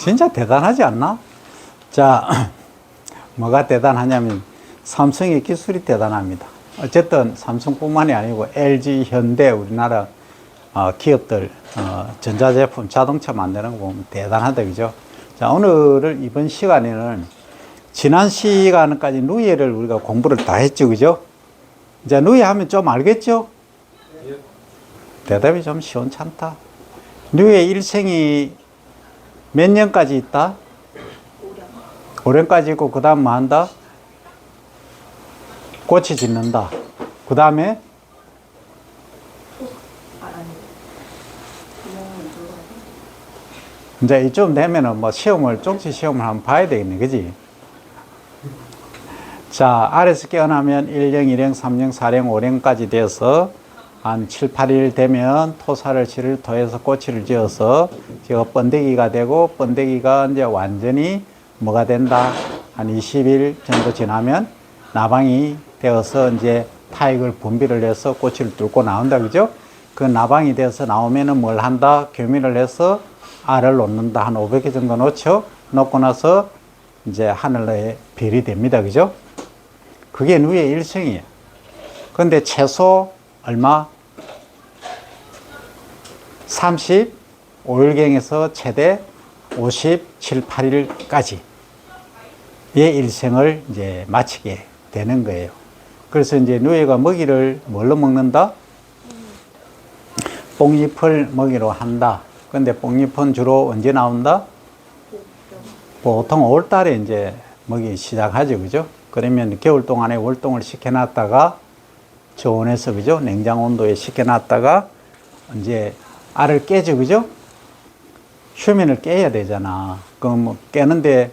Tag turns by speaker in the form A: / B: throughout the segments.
A: 진짜 대단하지 않나? 자, 뭐가 대단하냐면 삼성의 기술이 대단합니다. 어쨌든 삼성뿐만이 아니고 LG, 현대, 우리나라 기업들 전자제품, 자동차 만드는 거 보면 대단하다, 그죠? 자, 오늘을 이번 시간에는 지난 시간까지 누에를 우리가 공부를 다 했죠, 그죠? 이제 누에 하면 좀 알겠죠? 대답이 좀 시원찮다. 누에 일생이 몇 년까지 있다? 5년까지 있고, 그 다음 뭐 한다? 꽃이 짓는다. 그 다음에 이제 이쯤 되면은 뭐 시험을, 쪽지 시험을 한번 봐야 되겠네, 그지? 자, 알에서 깨어나면 1령, 2령, 3령, 4령, 5령까지 돼서 한 7, 8일 되면 토사를 실을 토해서 꼬치를 지어서 제가 번데기가 되고, 번데기가 이제 완전히 뭐가 된다? 한 20일 정도 지나면 나방이 되어서 이제 타액을 분비를 해서 꼬치를 뚫고 나온다, 그죠? 그 나방이 되어서 나오면은 뭘 한다? 교미를 해서 알을 놓는다. 한 500개 정도 놓죠? 놓고 나서 이제 하늘에 별이 됩니다, 그죠? 그게 누의 일생이에요. 근데 최소 얼마? 35일경에서 최대 57, 8일까지 의 일생을 이제 마치게 되는 거예요. 그래서 이제 누에가 먹이를 뭘로 먹는다? 뽕잎을 먹이로 한다. 근데 뽕잎은 주로 언제 나온다? 보통 5월달에 이제 먹이 시작하죠, 그죠? 그러면 겨울 동안에 월동을 시켜놨다가 저온에서, 그죠? 냉장 온도에 시켜놨다가 이제 알을 깨죠, 그죠? 휴면을 깨야 되잖아. 그럼 뭐 깨는데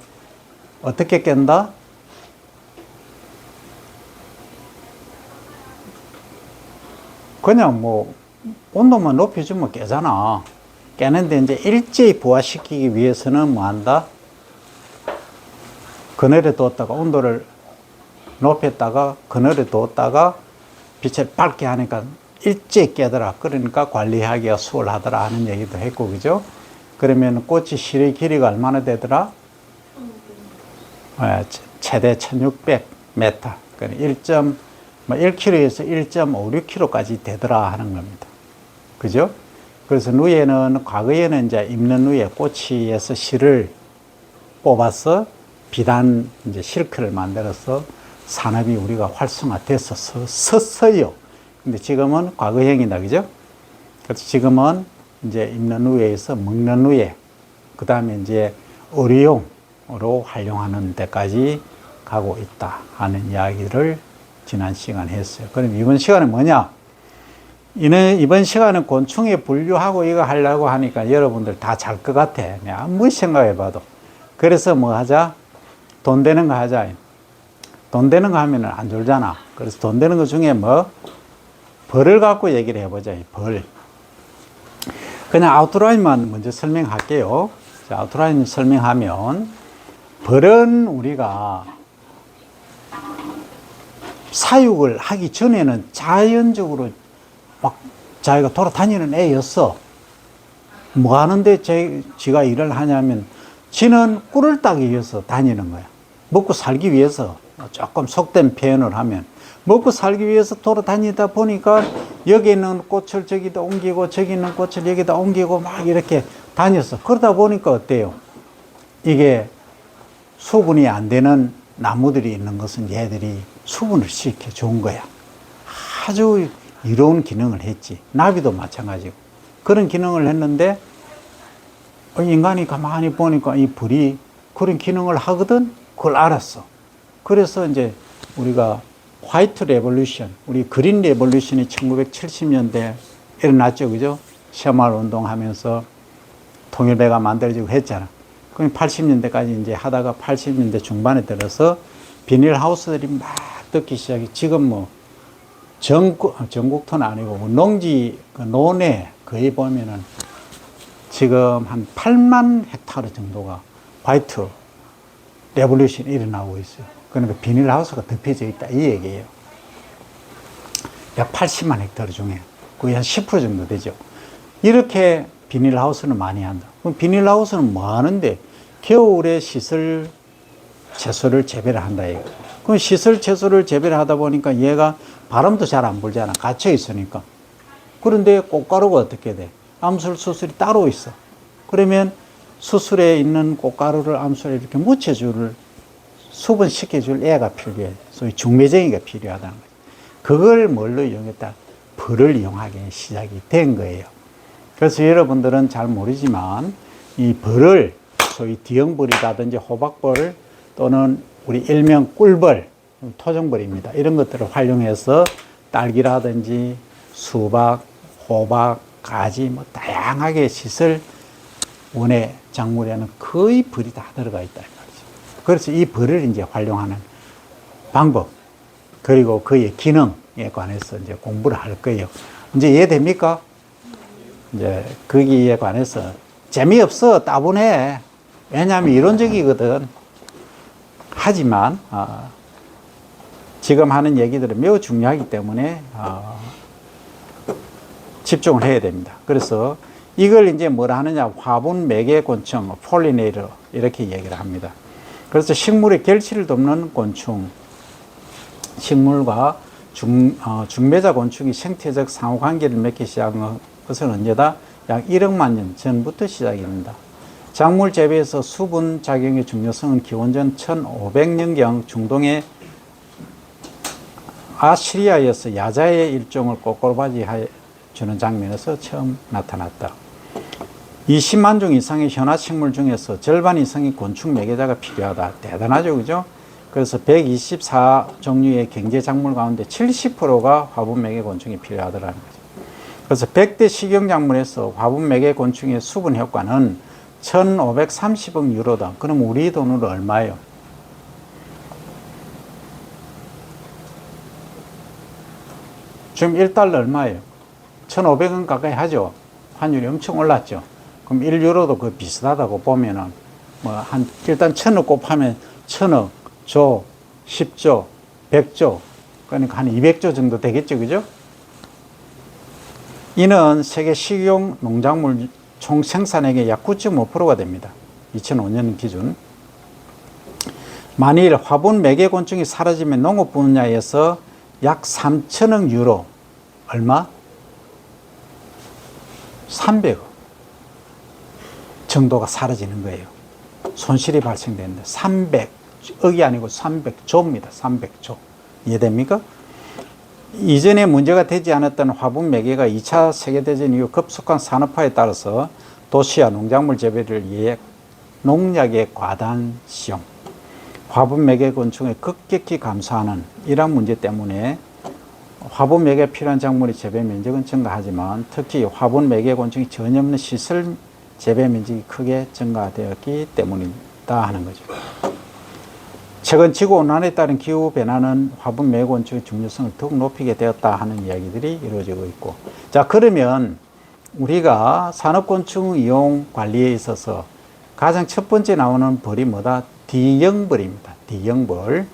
A: 어떻게 깬다? 그냥 뭐 온도만 높여주면 깨잖아. 깨는데 이제 일제히 부화시키기 위해서는 뭐 한다? 그늘에 뒀다가 온도를 높였다가 그늘에 뒀다가 빛을 밝게 하니까 일제히 깨더라. 그러니까 관리하기가 수월하더라 하는 얘기도 했고, 그죠? 그러면 꽃이 실의 길이가 얼마나 되더라? 최대 1600m. 그러니까 1km에서 1.56km까지 되더라 하는 겁니다. 그죠? 그래서 누에는 과거에는 이제 입는 누에 꼬치에서 실을 뽑아서 비단 이제 실크를 만들어서 산업이 우리가 활성화됐었어요. 근데 지금은 과거형이다, 그죠? 그래서 지금은 이제 입는 누에에서 먹는 누에, 그 다음에 이제 의료용으로 활용하는 데까지 가고 있다 하는 이야기를 지난 시간에 했어요. 그럼 이번 시간은 뭐냐? 이번 시간은 곤충에 분류하고 이거 하려고 하니까 여러분들 다 잘 것 같아. 내가 아무리 생각해 봐도. 그래서 뭐 하자? 돈 되는 거 하자. 돈 되는 거 하면 안 졸잖아. 그래서 돈 되는 거 중에 뭐? 벌을 갖고 얘기를 해보자. 벌. 그냥 아웃라인만 먼저 설명할게요. 자, 아웃라인 설명하면 벌은 우리가 사육을 하기 전에는 자연적으로 막 자기가 돌아다니는 애였어. 뭐 하는데 지가 일을 하냐면 지는 꿀을 따기 위해서 다니는 거야. 먹고 살기 위해서. 조금 속된 표현을 하면 먹고 살기 위해서 돌아다니다 보니까 여기 있는 꽃을 저기다 옮기고 저기 있는 꽃을 여기다 옮기고 막 이렇게 다녔어. 그러다 보니까 어때요? 이게 수분이 안 되는 나무들이 있는 것은 얘들이 수분을 시켜 준 거야. 아주 이로운 기능을 했지. 나비도 마찬가지고. 그런 기능을 했는데 인간이 가만히 보니까 이 벌이 그런 기능을 하거든? 그걸 알았어. 그래서 이제 우리가 화이트 레볼루션, 우리 그린 레볼루션이 1970년대에 일어났죠, 그죠? 새마을 운동하면서 통일배가 만들어지고 했잖아. 그럼 80년대까지 이제 하다가 80년대 중반에 들어서 비닐하우스들이 막 듣기 시작해. 지금 뭐 전국토는 아니고 뭐 농지, 논에 거의 보면은 지금 한 8만 헥타르 정도가 화이트 레볼루션이 일어나고 있어요. 그러니까 비닐하우스가 덮여져 있다 이 얘기예요. 약 80만 헥타르 중에 거의 한 10% 정도 되죠. 이렇게 비닐하우스는 많이 한다. 그럼 비닐하우스는 뭐 하는데? 겨울에 시설 채소를 재배를 한다 이거. 그럼 시설 채소를 재배를 하다 보니까 얘가 바람도 잘 안 불잖아. 갇혀 있으니까. 그런데 꽃가루가 어떻게 돼? 암술 수술이 따로 있어. 그러면 수술에 있는 꽃가루를 암술에 이렇게 묻혀줄, 수분시켜줄 애가 필요해. 소위 중매쟁이가 필요하다는 거죠. 그걸 뭘로 이용했다? 벌을 이용하게 시작이 된 거예요. 그래서 여러분들은 잘 모르지만 이 벌을 소위 디형벌이라든지 호박벌 또는 우리 일명 꿀벌, 토종벌입니다. 이런 것들을 활용해서 딸기라든지 수박, 호박, 가지 뭐 다양하게 시설 원예 작물에는 거의 벌이 다 들어가 있다 말이죠. 그래서 이 벌을 이제 활용하는 방법 그리고 그의 기능에 관해서 이제 공부를 할 거예요. 이제 이해됩니까? 이제 거기에 관해서 재미없어, 따분해. 왜냐하면 이론적이거든. 하지만 지금 하는 얘기들은 매우 중요하기 때문에 집중을 해야 됩니다. 그래서 이걸 이제 뭐라 하느냐, 화분 매개곤충, 폴리네이터 이렇게 얘기를 합니다. 그래서 식물의 결실을 돕는 곤충, 식물과 중매자 곤충이 생태적 상호관계를 맺기 시작한 것은 언제다? 약 1억만 년 전부터 시작입니다. 작물 재배에서 수분 작용의 중요성은 기원전 1500년경 중동의 아시리아에서 야자의 일종을 꼬꼬바지 주는 장면에서 처음 나타났다. 20만 종 이상의 현화식물 중에서 절반 이상의 곤충 매개자가 필요하다. 대단하죠, 그죠? 그래서 124종류의 경제작물 가운데 70%가 화분 매개 곤충이 필요하더라는 거죠. 그래서 100대 식용작물에서 화분 매개 곤충의 수분 효과는 1530억 유로다. 그럼 우리 돈으로 얼마예요? 지금 1달러 얼마예요? 1,500원 가까이 하죠. 환율이 엄청 올랐죠. 그럼 1유로도 그 비슷하다고 보면은 일단 1,000억 곱하면 1,000억, 조, 10조, 100조, 그러니까 한 200조 정도 되겠죠, 그죠? 이는 세계 식용 농작물 총 생산액의 약 9.5%가 됩니다. 2005년 기준. 만일 화분 매개곤충이 사라지면 농업 분야에서 약 3천억 유로, 얼마? 300억 정도가 사라지는 거예요. 손실이 발생되는데 300억이 아니고 300조입니다. 300조. 이해됩니까? 이전에 문제가 되지 않았던 화분 매개가 2차 세계대전 이후 급속한 산업화에 따라서 도시와 농작물 재배를 위해 농약의 과다한使用, 화분 매개 곤충의 급격히 감소하는 이러한 문제 때문에 화분 매개가 필요한 작물의 재배 면적은 증가하지만 특히 화분 매개 곤충이 전혀 없는 시설 재배 면적이 크게 증가되었기 때문이다 하는 거죠. 최근 지구온난화에 따른 기후변화는 화분 매개 곤충의 중요성을 더욱 높이게 되었다 하는 이야기들이 이루어지고 있고, 자, 그러면 우리가 산업곤충 이용 관리에 있어서 가장 첫 번째 나오는 벌이 뭐다? D형벌입니다. D형벌.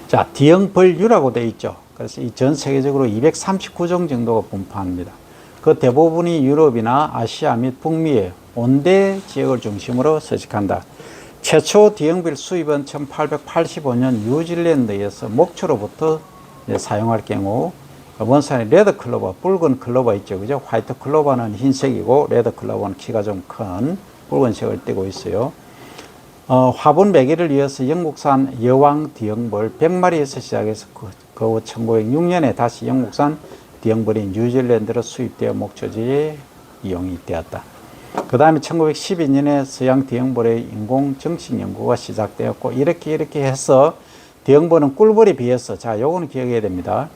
A: 자, D형벌류라고 되어 있죠. 그래서 이 전 세계적으로 239종 정도가 분포합니다. 그 대부분이 유럽이나 아시아 및 북미의 온대 지역을 중심으로 서식한다. 최초 D형벌 수입은 1885년 뉴질랜드에서 목초로부터 사용할 경우 원산이 레드 클로버, 붉은 클로버 있죠, 그죠? 화이트 클로버는 흰색이고 레드 클로버는 키가 좀 큰 붉은색을 띠고 있어요. 화분 매개를 위해서 영국산 여왕 D형벌 100마리에서 시작해서 그 1906년에 다시 영국산 D형벌이 뉴질랜드로 수입되어 목초지에 이용이 되었다. 그 다음에 1912년에 서양 D형벌의 인공 정식 연구가 시작되었고, 이렇게 해서 D형벌은 꿀벌에 비해서, 자, 요거는 기억해야 됩니다.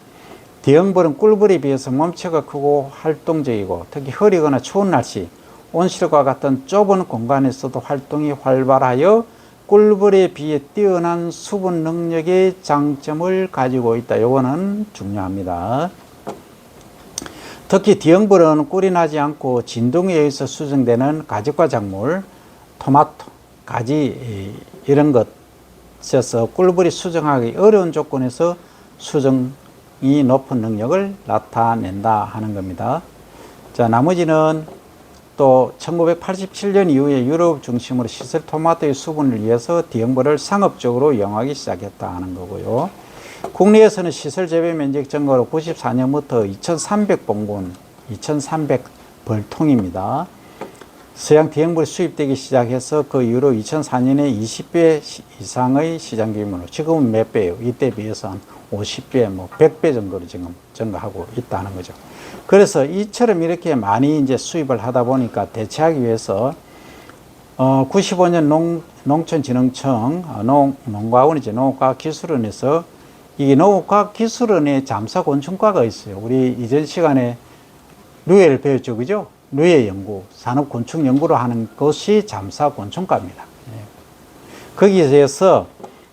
A: D형벌은 꿀벌에 비해서 몸체가 크고 활동적이고, 특히 흐리거나 추운 날씨, 온실과 같은 좁은 공간에서도 활동이 활발하여 꿀벌에 비해 뛰어난 수분 능력의 장점을 가지고 있다. 요거는 중요합니다. 특히 D형벌은 꿀이 나지 않고 진동에 의해서 수정되는 가지과 작물, 토마토, 가지 이런 것에서 꿀벌이 수정하기 어려운 조건에서 수정이 높은 능력을 나타낸다 하는 겁니다. 자, 나머지는 또 1987년 이후에 유럽 중심으로 시설 토마토의 수분을 위해서 D형벌을 상업적으로 이용하기 시작했다 하는 거고요. 국내에서는 시설 재배 면적 증가로 94년부터 2,300봉군, 2,300벌통입니다. 서양 D형벌이 수입되기 시작해서 그 이후로 2004년에 20배 이상의 시장 규모로, 지금은 몇 배예요? 이때 비해서 한 50배, 100배 정도로 지금 증가하고 있다는 거죠. 그래서 이처럼 이렇게 많이 이제 수입을 하다 보니까 대체하기 위해서 95년 농촌진흥청, 농가원이죠. 농업과학기술원에서 이 농업과학기술원에 잠사곤충과가 있어요. 우리 이전 시간에 루에를 배웠죠, 그죠? 루에 연구, 산업곤충 연구를 하는 것이 잠사곤충과입니다. 거기에서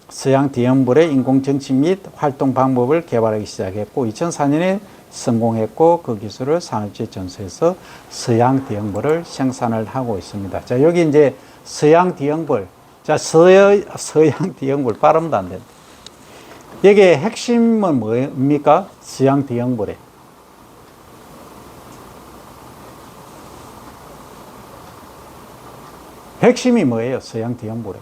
A: 서양 D형벌의 인공정치 및 활동 방법을 개발하기 시작했고 2004년에 성공했고 그 기술을 산업재 전소해서 서양 D형벌을 생산을 하고 있습니다. 자, 여기 이제 서양 D형벌. 자, 서양 D형벌 발음도 안 된다. 여기에 핵심은 뭡니까? 서양 D형벌에. 핵심이 뭐예요? 서양 D형벌에.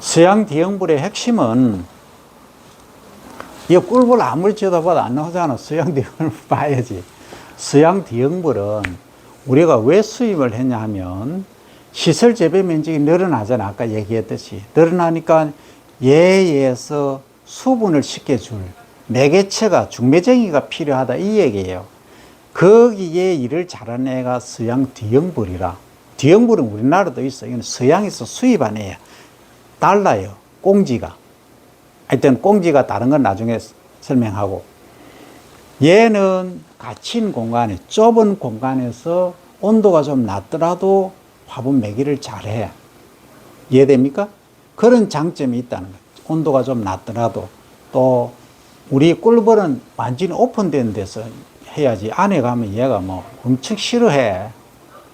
A: 서양 D형벌의 핵심은, 이 꿀벌 아무리 쳐다봐도 안 나오잖아. 서양 D형벌 봐야지. 서양 D형벌은 우리가 왜 수입을 했냐 하면, 시설 재배 면적이 늘어나잖아. 아까 얘기했듯이. 늘어나니까 얘에서 수분을 시켜줄 매개체가, 중매쟁이가 필요하다. 이 얘기예요. 거기에 일을 잘하는 애가 서양 D형벌이라. D형벌은 우리나라도 있어. 이건 서양에서 수입한 애야. 달라요. 꽁지가. 하여튼 꽁지가 다른 건 나중에 설명하고. 얘는 갇힌 공간에, 좁은 공간에서 온도가 좀 낮더라도 화분 매기를 잘해. 이해됩니까? 그런 장점이 있다는 거예요. 온도가 좀 낮더라도. 또 우리 꿀벌은 완전히 오픈된 데서 해야지. 안에 가면 얘가 엄청 싫어해.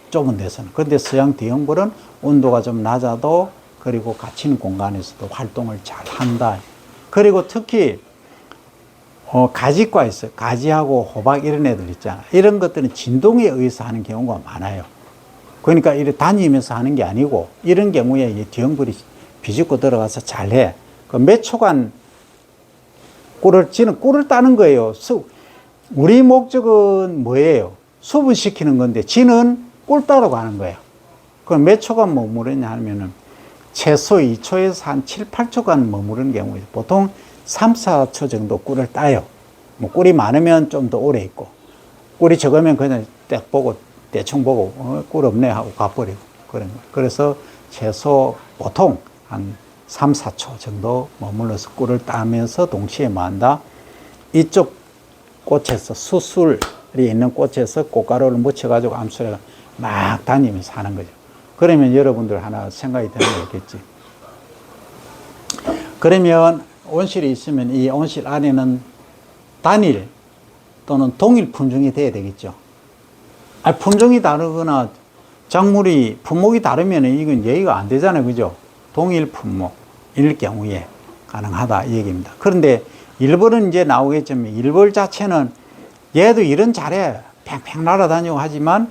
A: 좁은 데서는. 근데 서양 D형벌은 온도가 좀 낮아도 그리고 갇힌 공간에서도 활동을 잘 한다. 그리고 특히 가지과 있어요. 가지하고 호박 이런 애들 있잖아. 이런 것들은 진동에 의해서 하는 경우가 많아요. 그러니까 이렇게 다니면서 하는 게 아니고 이런 경우에 이 D형벌이 비집고 들어가서 잘해. 그 몇 초간 지는 꿀을 따는 거예요. 우리 목적은 뭐예요? 수분시키는 건데 지는 꿀 따러 가는 거예요. 그럼 몇 초간 머무르냐 하면은 최소 2초에서 한 7, 8초간 머무르는 경우에 보통 3, 4초 정도 꿀을 따요. 꿀이 많으면 좀 더 오래 있고, 꿀이 적으면 그냥 딱 보고, 대충 보고, 꿀 없네 하고 가버리고, 그런 거예요. 그래서 최소 보통 한 3, 4초 정도 머물러서 꿀을 따면서 동시에 뭐 한다? 이쪽 꽃에서, 수술이 있는 꽃에서 꽃가루를 묻혀가지고 암술에 막 다니면서 하는 거죠. 그러면 여러분들 하나 생각이 드는 거 있겠지. 그러면 온실이 있으면 이 온실 안에는 단일 또는 동일 품종이 돼야 되겠죠. 품종이 다르거나 작물이 품목이 다르면 이건 예의가 안 되잖아요. 그죠? 동일 품목일 경우에 가능하다 이 얘기입니다. 그런데 일벌은 이제 나오겠지만 일벌 자체는 얘도 일은 잘해. 팽팽 날아다니고 하지만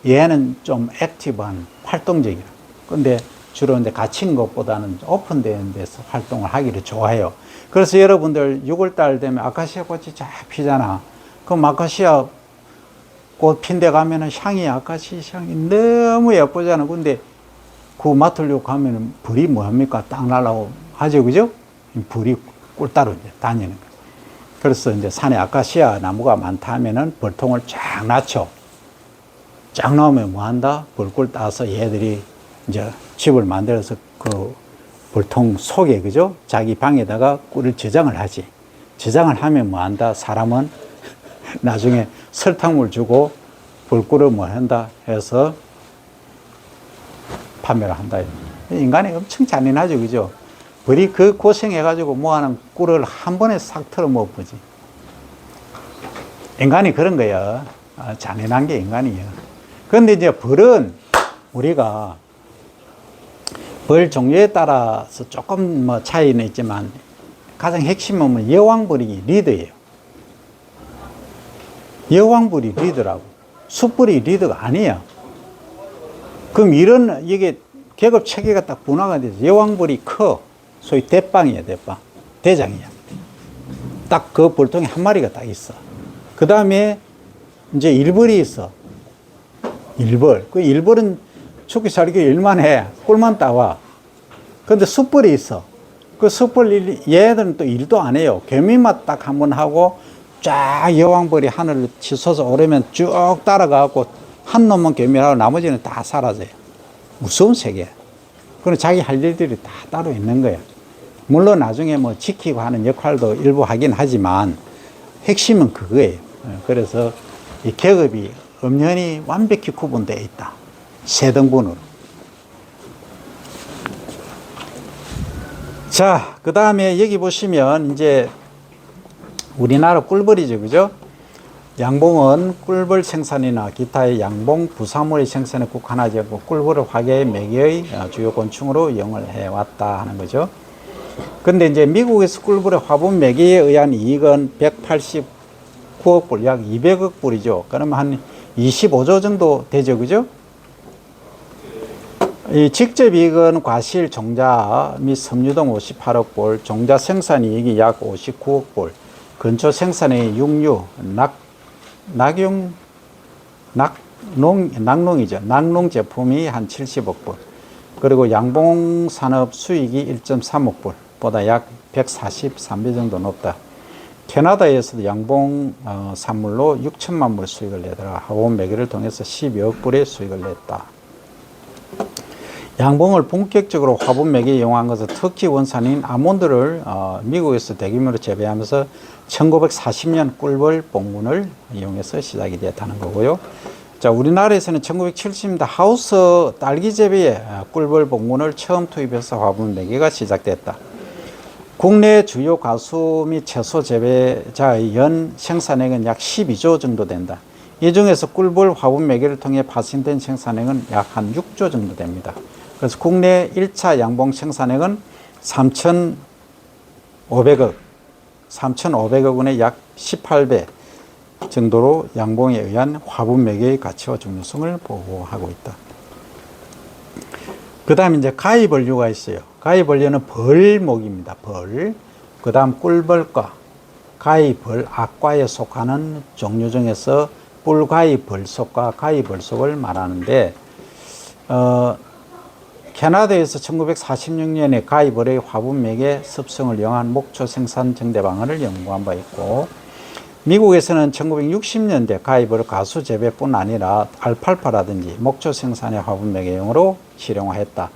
A: 얘는 좀 액티브한 활동적이라. 근데 주로 이제 갇힌 것보다는 오픈된 데서 활동을 하기를 좋아해요. 그래서 여러분들 6월달 되면 아카시아 꽃이 쫙 피잖아. 그럼 아카시아 꽃 핀 데 가면은 향이, 아카시아 향이 너무 예쁘잖아. 근데 그 맡으려고 가면은 불이 뭐합니까? 딱 날라고 하죠. 그죠? 불이 꿀 따로 이제 다니는 거예요. 그래서 이제 산에 아카시아 나무가 많다 하면은 벌통을 쫙 놨죠. 쫙 나오면 뭐 한다? 벌꿀 따서 얘들이 이제 집을 만들어서 그 벌통 속에, 그죠? 자기 방에다가 꿀을 저장을 하지. 저장을 하면 뭐 한다? 사람은 나중에 설탕물 주고 벌꿀을 뭐 한다? 해서 판매를 한다. 인간이 엄청 잔인하죠. 그죠? 벌이 그 고생해가지고 모아놓은 꿀을 한 번에 싹 털어 먹어보지. 인간이 그런 거야. 잔인한 게 인간이에요. 그런데 이제 벌은 우리가 벌 종류에 따라서 조금 뭐 차이는 있지만 가장 핵심은 여왕벌이 리더예요. 여왕벌이 리더라고. 숯불이 리더가 아니야. 그럼 이게 계급 체계가 딱 분화가 돼서 여왕벌이 커. 소위 대빵이야, 대빵. 대장이야. 딱 그 벌통에 한 마리가 딱 있어. 그 다음에 이제 일벌이 있어. 일벌. 그 일벌은 죽기 살기 일만 해. 꿀만 따와. 근데 숯불이 있어. 그 숯불, 얘들은 또 일도 안 해요. 개미만 딱 한번 하고 쫙 여왕벌이 하늘을 치솟아 오르면 쭉 따라가고 한 놈만 개미하고 나머지는 다 사라져요. 무서운 세계. 그럼 자기 할 일들이 다 따로 있는 거야. 물론 나중에 뭐 지키고 하는 역할도 일부 하긴 하지만 핵심은 그거예요. 그래서 이 계급이 엄연히 완벽히 구분되어 있다. 세 등분으로. 자, 그 다음에 여기 보시면 이제 우리나라 꿀벌이죠, 그죠? 양봉은 꿀벌 생산이나 기타의 양봉, 부산물의 생산에 국한하지 않고 꿀벌을 화개의 매개의 주요 곤충으로 이용을 해왔다 하는 거죠. 근데 이제 미국에서 꿀벌의 화분 매개에 의한 이익은 189억 불, 약 200억 불이죠. 그러면 한 25조 정도 되죠, 그죠? 이 직접 이익은 과실 종자 및 섬유등 58억 불, 종자 생산 이익이 약 59억 불, 근초 생산의 육류, 낙농이죠. 낙농 제품이 한 70억 불. 그리고 양봉 산업 수익이 1.3억 불보다 약 143배 정도 높다. 캐나다에서도 양봉 산물로 6천만 불 수익을 내더라. 화분 매개를 통해서 12억 불의 수익을 냈다. 양봉을 본격적으로 화분 매개에 이용한 것은 터키 원산인 아몬드를 미국에서 대규모로 재배하면서 1940년 꿀벌 봉분을 이용해서 시작이 됐다는 거고요. 자, 우리나라에서는 1970년대 하우스 딸기 재배에 꿀벌 봉분을 처음 투입해서 화분 매개가 시작됐다. 국내 주요 가수 및 채소 재배자의 연 생산액은 약 12조 정도 된다. 이 중에서 꿀벌 화분 매개를 통해 발생된 생산액은 약 한 6조 정도 됩니다. 그래서 국내 1차 양봉 생산액은 3,500억 원의 약 18배 정도로 양봉에 의한 화분 매개의 가치와 중요성을 보고하고 있다. 그 다음에 이제 가위벌류가 있어요. 가위벌류는 벌목입니다. 벌. 그 다음 꿀벌과 가위벌, 악과에 속하는 종류 중에서 뿔가위벌속과 가위벌속을 말하는데, 캐나다에서 1946년에 가위벌의 화분 매개 습성을 이용한 목초 생산 정대 방안을 연구한 바 있고, 미국에서는 1960년대 가위벌 가수 재배뿐 아니라 알팔파라든지 목초 생산의 화분 매개용으로 실용화했다.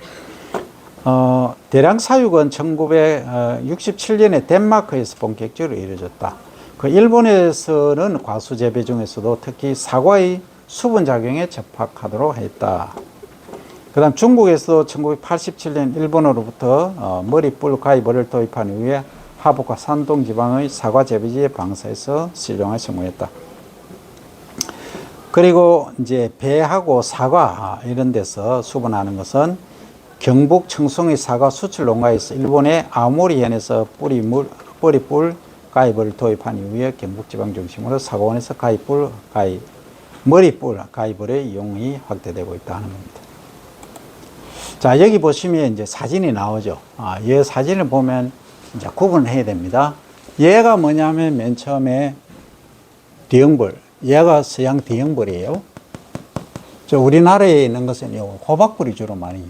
A: 대량 사육은 1967년에 덴마크에서 본격적으로 이루어졌다. 그 일본에서는 과수 재배 중에서도 특히 사과의 수분 작용에 접합하도록 했다. 그 다음 중국에서도 1987년 일본으로부터 머리뿔 가위벌을 도입한 이후에 하북과 산동 지방의 사과 재배지의 방사에서 실용화 성공했다. 그리고 이제 배하고 사과 이런 데서 수분하는 것은 경북 청송의 사과 수출 농가에서 일본의 아오모리현에서 뿌리뿔 가위벌을 도입한 이후에 경북 지방 중심으로 사과원에서 머리뿔 가위벌의 이용이 확대되고 있다는 겁니다. 자, 여기 보시면 이제 사진이 나오죠. 이 사진을 보면 이제 구분을 해야 됩니다. 얘가 뭐냐면 맨 처음에 대형벌, 얘가 서양 대형벌이에요. 우리나라에 있는 것은 호박벌이 주로 많이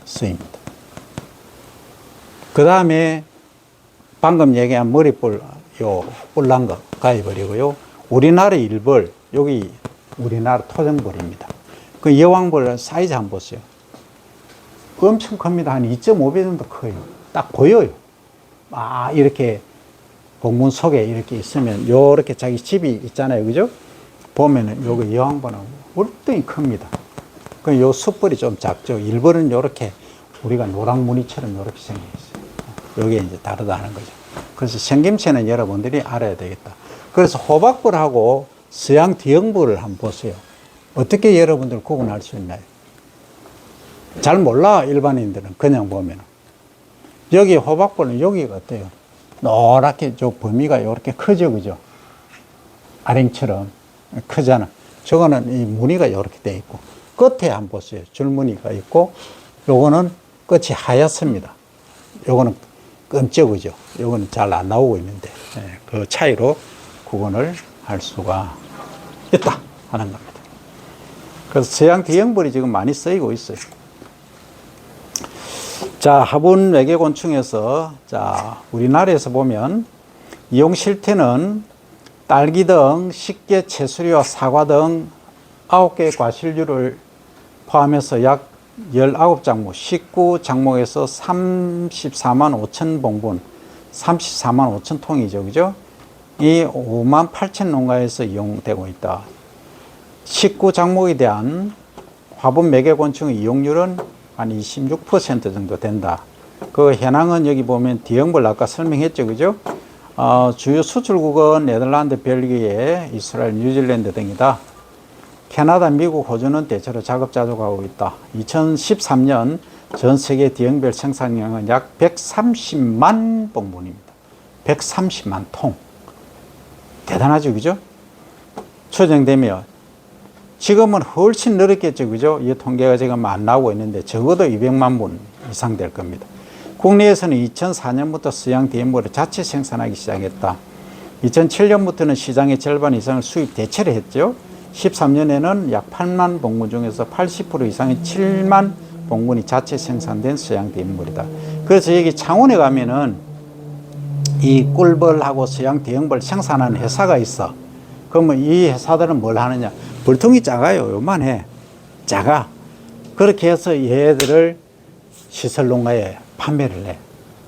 A: 쓰입니다. 그 다음에 방금 얘기한 머리뿔, 뿔난 거, 가위벌이고요. 우리나라 일벌, 여기 우리나라 토종벌입니다. 그 여왕벌 사이즈 한번 보세요. 엄청 큽니다. 한 2.5배 정도 커요. 딱 보여요. 이렇게 공문 속에 이렇게 있으면 요렇게 자기 집이 있잖아요. 그죠? 보면은 요거 여왕벌은 월등히 큽니다. 그 요 숯벌이 좀 작죠. 일벌은 요렇게 우리가 노랑무늬처럼 요렇게 생겨 있어요. 요게 이제 다르다는 거죠. 그래서 생김새는 여러분들이 알아야 되겠다. 그래서 호박벌하고 서양 대형벌을 한번 보세요. 어떻게 여러분들 구분할 수 있나요? 잘 몰라, 일반인들은. 그냥 보면. 여기 호박벌은 여기가 어때요? 노랗게 저 범위가 이렇게 크죠, 그죠? 아랭처럼 크잖아. 저거는 이 무늬가 이렇게 돼 있고, 끝에 한번 보세요. 줄무늬가 있고, 요거는 끝이 하얗습니다. 요거는 끔찍하죠. 요거는 잘 안 나오고 있는데, 그 차이로 구분을 할 수가 있다 하는 겁니다. 그래서 서양 대형벌이 지금 많이 쓰이고 있어요. 자, 화분 매개곤충에서, 자, 우리나라에서 보면 이용 실태는 딸기 등 식계, 채소리와 사과 등 9개의 과실류를 포함해서 약 19작목, 19작목에서 34만 5천 봉분, 34만 5천 통이죠. 그죠? 이 5만 8천 농가에서 이용되고 있다. 19작목에 대한 화분 매개곤충의 이용률은 한 26% 정도 된다. 그 현황은 여기 보면 대형벌 아까 설명했죠. 그죠? 주요 수출국은 네덜란드, 벨기에, 이스라엘, 뉴질랜드 등이다. 캐나다, 미국, 호주는 대체로 자급자족하고 있다. 2013년 전 세계 대형별 생산량은 약 130만 봉분입니다. 130만 통. 대단하죠, 그죠? 추정되며 지금은 훨씬 늘었겠죠, 그죠? 이 통계가 지금 안 나오고 있는데 적어도 200만 분 이상 될 겁니다. 국내에서는 2004년부터 서양 대형벌을 자체 생산하기 시작했다. 2007년부터는 시장의 절반 이상을 수입 대체를 했죠. 13년에는 약 8만 봉분 중에서 80% 이상의 7만 봉분이 자체 생산된 서양 대형벌이다. 그래서 여기 창원에 가면은 이 꿀벌하고 서양 대형벌 생산하는 회사가 있어. 그러면 이 회사들은 뭘 하느냐? 벌통이 작아요. 요만해. 작아. 그렇게 해서 얘들을 시설농가에 판매를 해.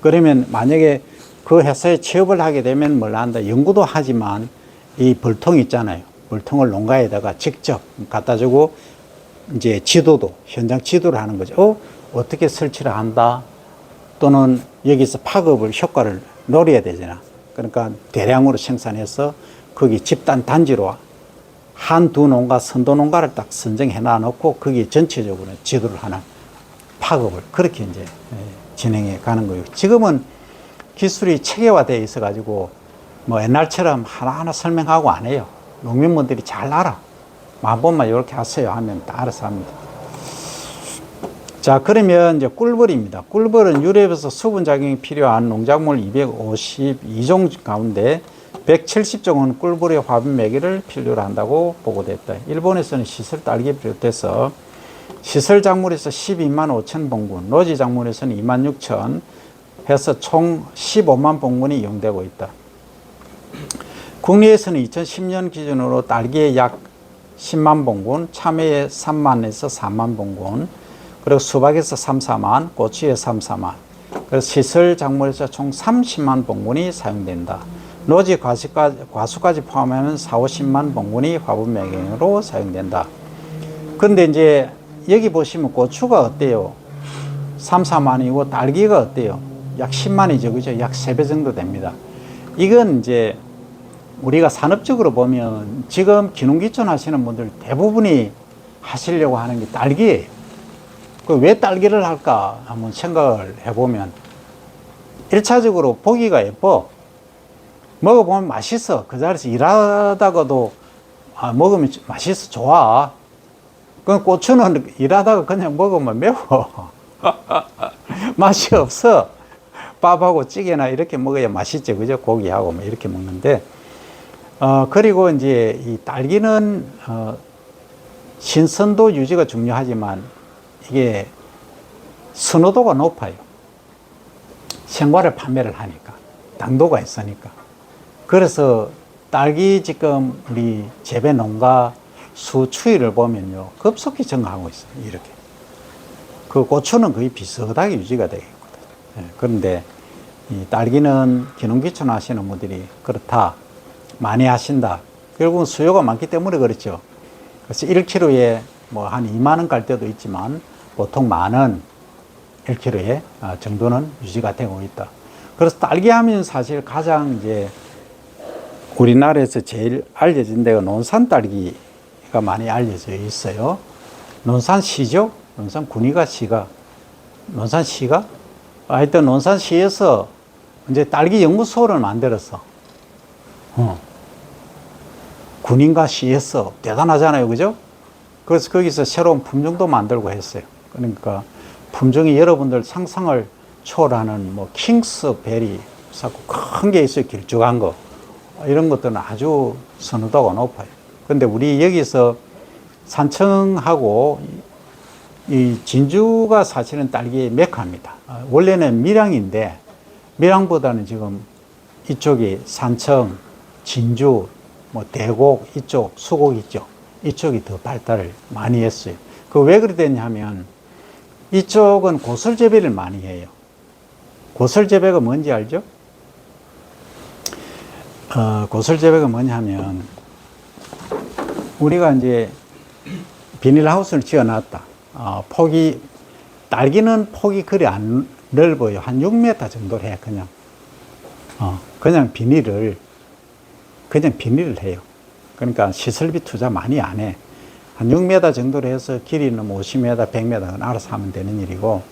A: 그러면 만약에 그 회사에 취업을 하게 되면 뭘 한다? 연구도 하지만 이 벌통 있잖아요. 벌통을 농가에다가 직접 갖다 주고 이제 지도도, 현장 지도를 하는 거죠. 어떻게 설치를 한다? 또는 여기서 파급을 효과를 노려야 되잖아. 그러니까 대량으로 생산해서 거기 집단 단지로 한두 농가, 선도 농가를 딱 선정해 놔놓고 거기 전체적으로 지도를 하는 파급을 그렇게 이제 진행해 가는 거예요. 지금은 기술이 체계화되어 있어 가지고 뭐 옛날처럼 하나하나 설명하고 안 해요. 농민분들이 잘 알아. 한 번만 이렇게 하세요 하면 다 알아서 합니다. 자, 그러면 이제 꿀벌입니다. 꿀벌은 유럽에서 수분작용이 필요한 농작물 252종 가운데 170종은 꿀벌의 화분 매개를 필요로 한다고 보고됐다. 일본에서는 시설 딸기를 비롯해서 시설 작물에서 12만 5천 봉분, 노지 작물에서는 2만 6천 해서 총 15만 봉분이 이용되고 있다. 국내에서는 2010년 기준으로 딸기에 약 10만 봉분, 참외에 3만에서 4만 봉분, 그리고 수박에서 3, 4만, 고추에 3, 4만. 그래서 시설 작물에서 총 30만 봉분이 사용된다. 노지 과수까지 포함하면 4, 50만 봉분이 화분 매개로 사용된다. 그런데 이제 여기 보시면 고추가 어때요? 3, 4만이고 딸기가 어때요? 약 10만이죠. 그죠? 약 3배 정도 됩니다. 이건 이제 우리가 산업적으로 보면 지금 기농기촌 하시는 분들 대부분이 하시려고 하는 게 딸기예요. 왜 딸기를 할까 한번 생각을 해보면 1차적으로 보기가 예뻐. 먹어보면 맛있어. 그 자리에서 일하다가도 먹으면 맛있어. 좋아. 그 고추는 일하다가 그냥 먹으면 매워. 맛이 없어. 밥하고 찌개나 이렇게 먹어야 맛있죠. 그죠? 고기하고 뭐 이렇게 먹는데. 그리고 이제 이 딸기는, 신선도 유지가 중요하지만 이게 선호도가 높아요. 생과를 판매를 하니까. 당도가 있으니까. 그래서 딸기 지금 우리 재배 농가 수 추이를 보면요. 급속히 증가하고 있어요. 이렇게. 그 고추는 거의 비슷하게 유지가 되겠거든요. 그런데 이 딸기는 기농기촌 하시는 분들이 그렇다. 많이 하신다. 결국은 수요가 많기 때문에 그렇죠. 그래서 1kg에 뭐 한 2만 원 갈 때도 있지만 보통 10,000원 1kg에 정도는 유지가 되고 있다. 그래서 딸기 하면 사실 가장 이제 우리나라에서 제일 알려진 데가 논산 딸기가 많이 알려져 있어요. 논산시죠? 논산군이가 시가? 논산시가? 하여튼 논산시에서 이제 딸기 연구소를 만들었어. 군인과 시에서 대단하잖아요. 그죠? 그래서 거기서 새로운 품종도 만들고 했어요. 그러니까 품종이 여러분들 상상을 초월하는 뭐 킹스베리 큰 게 있어요. 길쭉한 거. 이런 것들은 아주 선호도가 높아요. 근데 우리 여기서 산청하고 이 진주가 사실은 딸기의 메카입니다. 원래는 밀양인데 밀양보다는 지금 이쪽이 산청, 진주, 뭐 대곡 이쪽, 수곡 있죠. 이쪽이 더 발달을 많이 했어요. 그 왜 그래 됐냐면 이쪽은 고설 재배를 많이 해요. 고설 재배가 뭔지 알죠? 고설 재배가 뭐냐면 우리가 이제 비닐하우스를 지어놨다. 딸기는 폭이 그리 안 넓어요. 한 6m 정도 해, 그냥. 그냥 비닐을 해요. 그러니까 시설비 투자 많이 안 해. 한 6m 정도로 해서 길이는 50m, 100m는 알아서 하면 되는 일이고,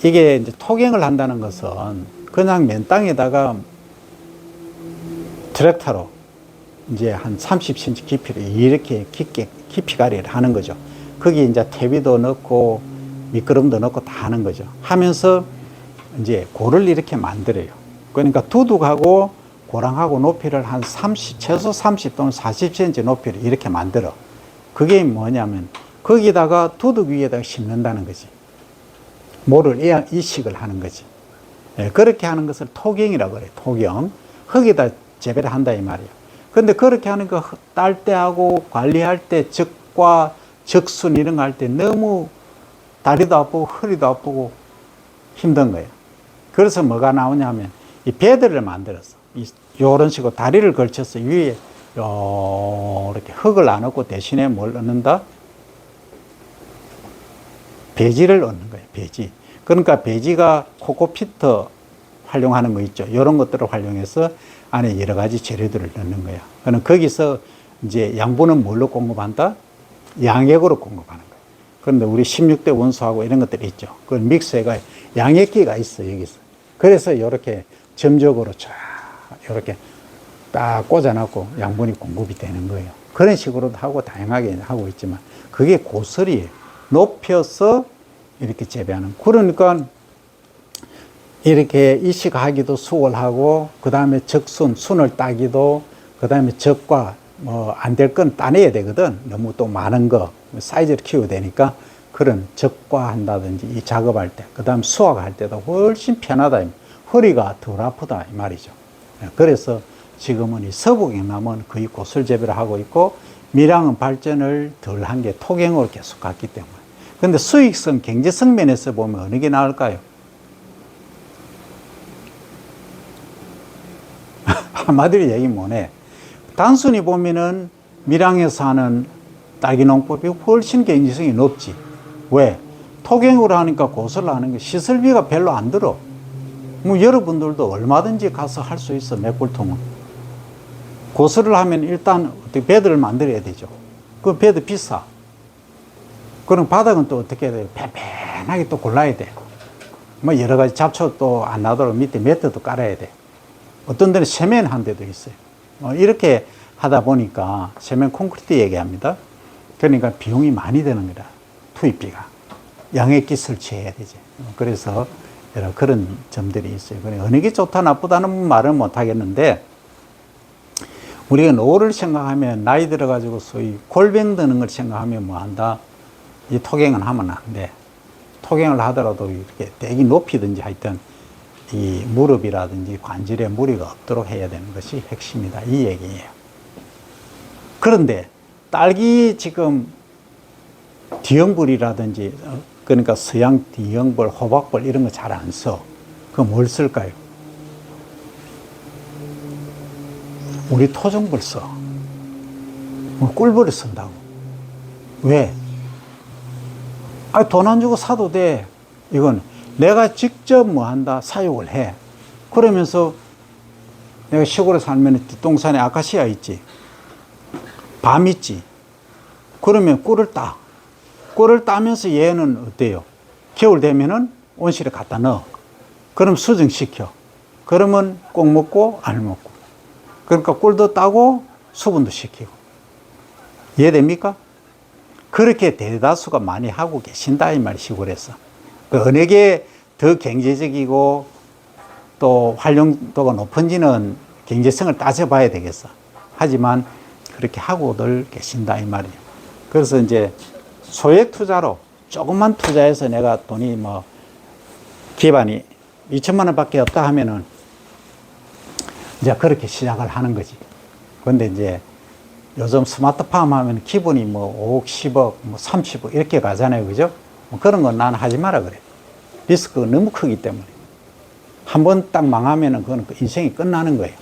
A: 이게 이제 토경을 한다는 것은 그냥 맨 땅에다가 트랙터로 이제 한 30cm 깊이로 이렇게 깊이 가리를 하는 거죠. 거기 이제 퇴비도 넣고 미끄럼도 넣고 다 하는 거죠. 하면서 이제 골을 이렇게 만들어요. 그러니까 두둑하고 고랑하고 높이를 한 최소 30 또는 40cm 높이를 이렇게 만들어. 그게 뭐냐면 거기다가 두둑 위에다가 심는다는 거지. 모를 이식을 하는 거지. 그렇게 하는 것을 토경이라고 그래요. 토경. 흙에다 재배를 한다 이 말이에요. 근데 그렇게 하는 거 딸 때하고 관리할 때 적과 적순 이런 거 할 때 너무 다리도 아프고 허리도 아프고 힘든 거예요. 그래서 뭐가 나오냐면 이 배들을 만들었어. 요런 식으로 다리를 걸쳐서 위에 이렇게 흙을 안 넣고 대신에 뭘 넣는다? 배지를 넣는 거예요. 배지. 그러니까 배지가 코코피트 활용하는 거 있죠. 이런 것들을 활용해서 안에 여러 가지 재료들을 넣는 거야. 그럼 거기서 이제 양분은 뭘로 공급한다? 양액으로 공급하는 거야. 그런데 우리 16대 원소하고 이런 것들이 있죠. 그 믹스해가 양액기가 있어, 여기서. 그래서 이렇게 점적으로 쫙 이렇게 딱 꽂아놓고 양분이 공급이 되는 거예요. 그런 식으로도 하고 다양하게 하고 있지만 그게 고설이에요. 높여서 이렇게 재배하는. 그러니까 이렇게 이식하기도 수월하고, 그 다음에 순을 따기도, 그 다음에 적과 뭐 안 될 건 따내야 되거든. 너무 또 많은 거, 사이즈를 키워야 되니까 그런 적과한다든지 이 작업할 때, 그 다음 수확할 때도 훨씬 편하다. 허리가 덜 아프다 이 말이죠. 그래서 지금은 이 서부경남은 거의 고설 재배를 하고 있고, 밀양은 발전을 덜 한 게 토경으로 계속 갔기 때문에. 근데 수익성, 경제성 면에서 보면 어느 게 나을까요? 한마디로 얘기 뭐네. 단순히 보면은 밀양에서 하는 딸기 농법이 훨씬 경제성이 높지. 왜? 토경으로 하니까 고설을 하는 게 시설비가 별로 안 들어. 뭐 여러분들도 얼마든지 가서 할 수 있어, 맥골통은. 고설을 하면 일단 어떻게 배들을 만들어야 되죠. 그 배도 비싸. 그럼 바닥은 또 어떻게 해야 돼? 팽팽하게 또 골라야 돼. 뭐 여러 가지 잡초 또 안 나도록 밑에 매트도 깔아야 돼. 어떤 데는 세면 한 데도 있어요. 이렇게 하다 보니까 세면 콘크리트 얘기합니다. 그러니까 비용이 많이 드는 거다. 투입비가. 양액기 설치해야 되지. 그래서 여러 그런 점들이 있어요. 어느 게 좋다 나쁘다는 말은 못 하겠는데, 우리가 노후를 생각하면, 나이 들어가지고 소위 골병 드는 걸 생각하면 뭐 한다? 이 토경은 하면 안 돼. 토경을 하더라도 이렇게 되게 높이든지 하여튼 이 무릎이라든지 관절에 무리가 없도록 해야 되는 것이 핵심이다. 이 얘기예요. 그런데 딸기 지금 디형벌이라든지, 그러니까 서양 디형벌, 호박벌 이런 거 잘 안 써. 그거 뭘 쓸까요? 우리 토종벌 써. 꿀벌을 쓴다고. 왜? 돈 안 주고 사도 돼. 이건 내가 직접 뭐 한다, 사육을 해. 그러면서 내가 시골에 살면 뒷동산에 아카시아 있지. 밤 있지. 그러면 꿀을 따. 꿀을 따면서 얘는 어때요? 겨울 되면은 온실에 갖다 넣어. 그럼 수정시켜. 그러면 꼭 먹고 안 먹고. 그러니까 꿀도 따고 수분도 시키고. 이해됩니까? 그렇게 대다수가 많이 하고 계신다 이 말이 시골에서. 그 어느 게 더 경제적이고 또 활용도가 높은지는 경제성을 따져봐야 되겠어. 하지만 그렇게 하고들 계신다 이 말이에요. 그래서 이제 소액 투자로 조금만 투자해서 내가 돈이 뭐 기반이 2천만 원밖에 없다 하면은 이제 그렇게 시작을 하는 거지. 근데 이제 요즘 스마트팜 하면 기본이 뭐 5억, 10억, 뭐 30억 이렇게 가잖아요. 그죠? 뭐 그런 건 나는 하지 마라 그래. 리스크가 너무 크기 때문에. 한 번 딱 망하면은 그건 인생이 끝나는 거예요.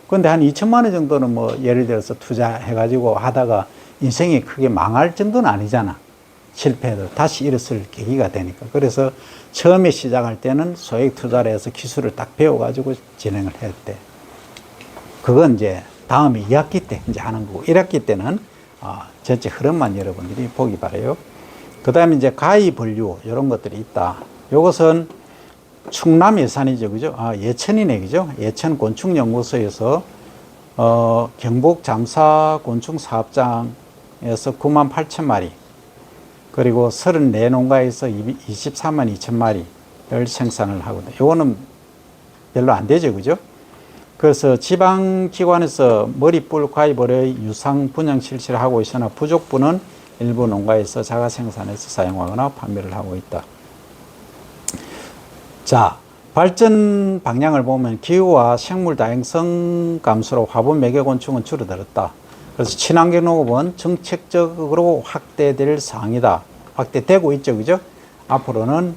A: 근데 한 2천만 원 정도는 뭐 예를 들어서 투자해가지고 하다가 인생이 크게 망할 정도는 아니잖아. 실패해도 다시 일어설 계기가 되니까. 그래서 처음에 시작할 때는 소액 투자를 해서 기술을 딱 배워가지고 진행을 했대. 그건 이제 다음에 2학기 때 이제 하는 거고, 1학기 때는 전체 흐름만 여러분들이 보기 바라요. 그 다음에 이제 가위 분류, 이런 것들이 있다. 요것은 충남 예산이죠. 그죠? 예천이네. 그죠? 예천 곤충연구소에서, 경북 잠사 곤충 사업장에서 9만 8천 마리, 그리고 34농가에서 23만 2천 마리를 생산을 하거든요. 요거는 별로 안 되죠. 그죠? 그래서 지방기관에서 머리뿔 과입을 유상 분양 실시를 하고 있으나 부족분은 일부 농가에서 자가 생산해서 사용하거나 판매를 하고 있다. 자, 발전 방향을 보면 기후와 생물 다양성 감소로 화분 매개곤충은 줄어들었다. 그래서 친환경 농업은 정책적으로 확대될 사항이다. 확대되고 있죠. 그죠? 앞으로는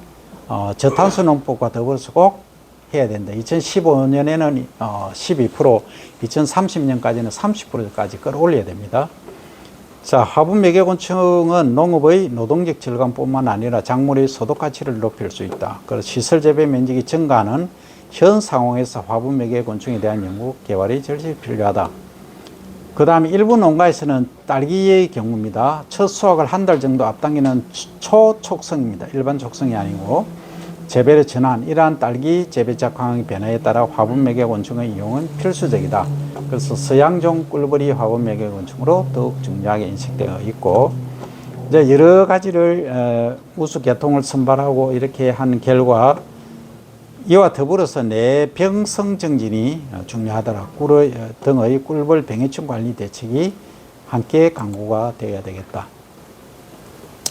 A: 저탄소 농법과 더불어서 꼭 해야 된다. 2015년에는 12%, 2030년까지는 30%까지 끌어올려야 됩니다. 자, 화분 매개곤충은 농업의 노동적 절감뿐만 아니라 작물의 소득 가치를 높일 수 있다. 그래서 시설 재배 면적이 증가하는 현 상황에서 화분 매개곤충에 대한 연구 개발이 절실히 필요하다. 그 다음에 일부 농가에서는 딸기의 경우입니다. 첫 수확을 한 달 정도 앞당기는 초촉성입니다. 일반 촉성이 아니고 재배를 전환, 이러한 딸기 재배작 환경 변화에 따라 화분 매개곤충의 이용은 필수적이다. 그래서 서양종 꿀벌이 화분 매개곤충으로 더욱 중요하게 인식되어 있고, 이제 여러 가지를 우수 계통을 선발하고 이렇게 한 결과, 이와 더불어서 내병성 정진이 중요하더라. 꿀 등의 꿀벌 병해충 관리 대책이 함께 강구가 되어야 되겠다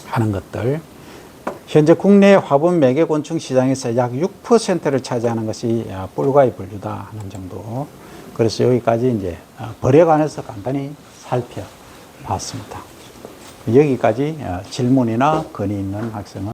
A: 하는 것들. 현재 국내 화분 매개곤충 시장에서 약 6%를 차지하는 것이 뿔과의 분류다 하는 정도. 그래서 여기까지 이제 벌에 관해서 간단히 살펴봤습니다. 여기까지 질문이나 건의 있는 학생은